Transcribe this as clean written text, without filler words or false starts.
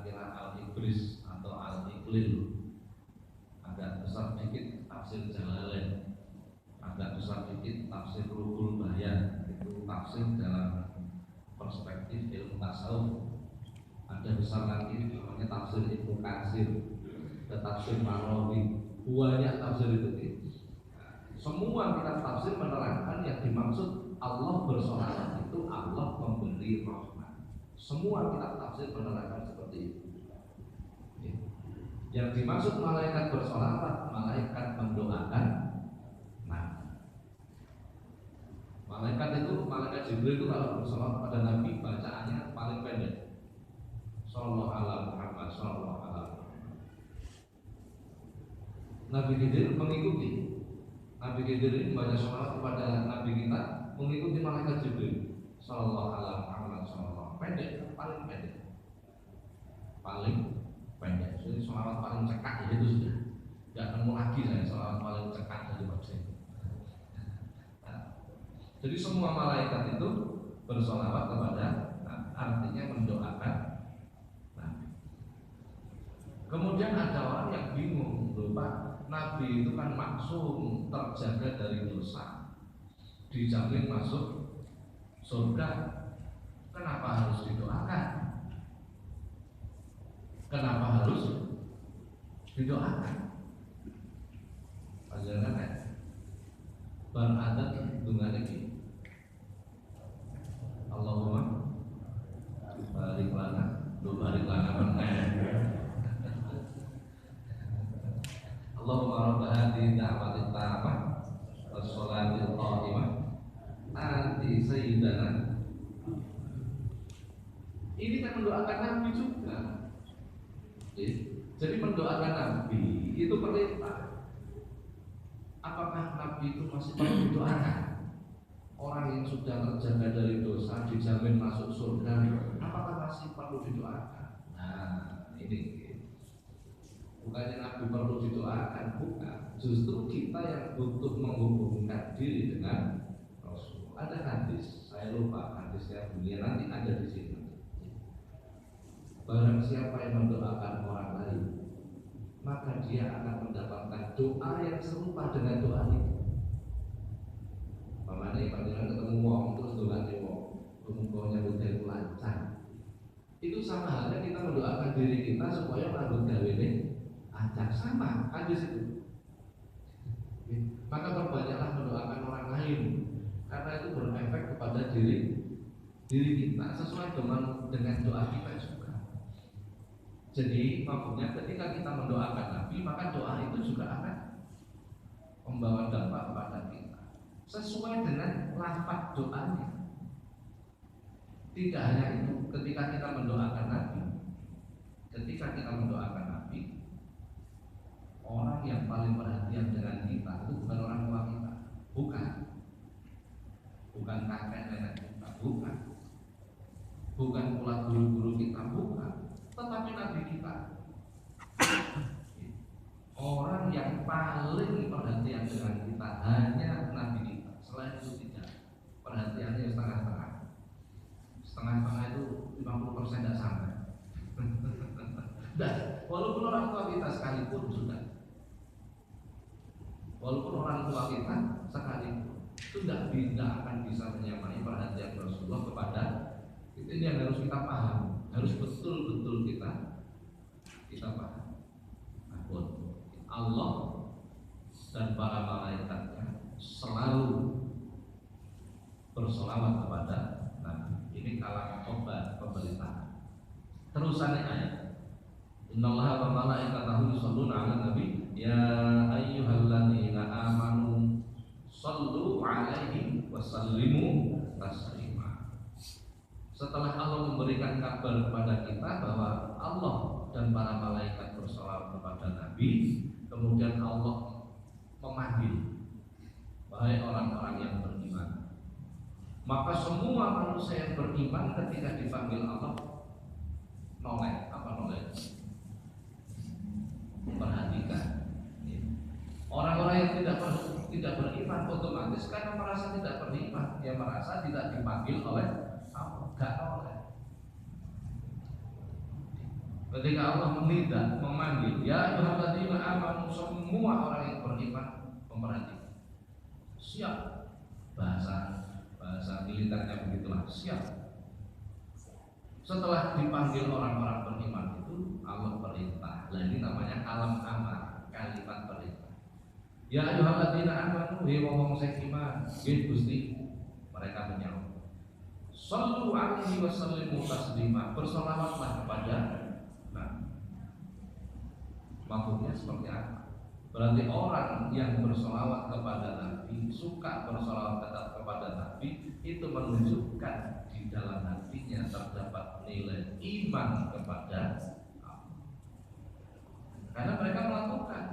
kira-kira al-ibris atau al-iqlil, agak besar sedikit tafsir Jalalain, agak besar sedikit tafsir Ruhul Bayan. Itu tafsir dalam perspektif ilmu tasawuf. Ada besar lagi namanya tafsir Ibnu Katsir, ada tafsir Marawi, banyak tafsir itu. Semua kitab tafsir menerangkan yang dimaksud Allah bersolawat itu Allah memberi rahmat. Semua kitab tafsir menerangkan seperti itu. Yang dimaksud malaikat bersolawat, malaikat mendoakan. Nah, malaikat Jibril itu kalau bersolawat pada Nabi, bacaannya paling pendek. Sallallahu alaihi Muhammad, sallallahu alaihi Muhammad. Nabi Khidir mengikuti. Nabi Khidir ini membaca sholawat kepada Nabi kita, mengikuti malaikat Jibril. Sallallahu alaihi Muhammad, sallallahu pendek, paling pendek. Paling pendek. Jadi sholawat paling cekak itu sudah. Tidak nemu lagi saya sholawat paling cekak dari bangsa ini. Jadi semua malaikat itu bersolawat kepada, artinya mendoakan. Kemudian ada orang yang bingung, lupa Nabi itu kan maksum, terjaga dari dosa, dijamin masuk surga. Kenapa harus didoakan? Kenapa harus didoakan? Pelajaran beradat dengan ini. Allahumma barik lana, barik lana Allahumma rabb hadhihi da'watit tammah was-shalatil qa'imah ati sayyidana. Ini kan mendoakan Nabi juga. Jadi mendoakan Nabi itu perintah. Apakah Nabi itu masih perlu didoakan? Orang yang sudah terjaga dari dosa dijamin masuk surga, apakah masih perlu didoakan? Nah, ini bukannya Nabi perlu didoakan, bukan. Justru kita yang butuh menghubungkan diri dengan Rasul. Ada hadis, saya lupa hadisnya dunia, nanti ada di sini. Barang siapa yang mendoakan orang lain, maka dia akan mendapatkan doa yang serupa dengan doa itu. Pamane panjenengan ketemu wong terus doane wong, muga-muga nyambut lancar. Itu sama halnya kita mendoakan diri kita supaya langgeng gawene lancar, sama hadis itu. Maka perbanyaklah mendoakan orang lain, karena itu berefek kepada diri kita sesuai dengan doa kita juga. Jadi maksudnya ketika kita mendoakan Nabi, maka doa itu juga akan membawa dampak kepada kita sesuai dengan lafaz doanya. Tidak hanya itu, ketika kita mendoakan Nabi, orang yang paling perhatian dengan kita itu bukan orang tua kita, bukan kakek nenek kita, bukan pula guru-guru kita, bukan, tetapi Nabi kita. Orang yang paling perhatian dengan kita hanya Nabi kita. Selain itu tidak. Perhatiannya setengah-setengah. Setengah-setengah itu 50% tidak sampai. Dan walaupun orang tua kita sekalipun sudah. Walaupun orang tua kita sekalipun itu tidak akan bisa menyamai perhatian Rasulullah kepada itu. Ini yang harus kita paham. Harus betul-betul kita paham. Allah dan para malaikatnya selalu bersolawat kepada Nabi. Ini kalangan obat pemerintahan. Terusannya ayat. Innallaha wa malaikatahu yusholluna 'alan nabi ya ayyuhalladzina amanu shallu 'alaihi wa sallimu taslima. Setelah Allah memberikan kabar kepada kita bahwa Allah dan para malaikat bersolawat kepada Nabi, kemudian Allah memanggil, wahai orang-orang yang beriman. Maka semua manusia yang beriman ketika dipanggil Allah noleh. Apa noleh? Perhatikan. Orang-orang yang tidak beriman otomatis karena merasa tidak beriman, dia merasa tidak dipanggil oleh Allah, gak noleh. Ketika Allah menidak, memanggil, ya ayyuhalladzina amanu, semua orang yang beriman memperhatikan. Siap. Bahasa militernya begitulah, siap. Setelah dipanggil orang-orang beriman itu, Allah perintah. Nah ini namanya kalam amar, kalimat perintah. Ya ayyuhalladzina amanu, hei wong sing iman, nggih Gusti. Mereka menjawab, shallu alaihi wa sallimu taslima, berselawatlah kepada Nabi. Maksudnya seperti apa? Berarti orang yang berselawat kepada Nabi, suka berselawat kepada Nabi, itu menunjukkan di dalam hatinya terdapat nilai iman kepada Allah. Karena mereka melakukan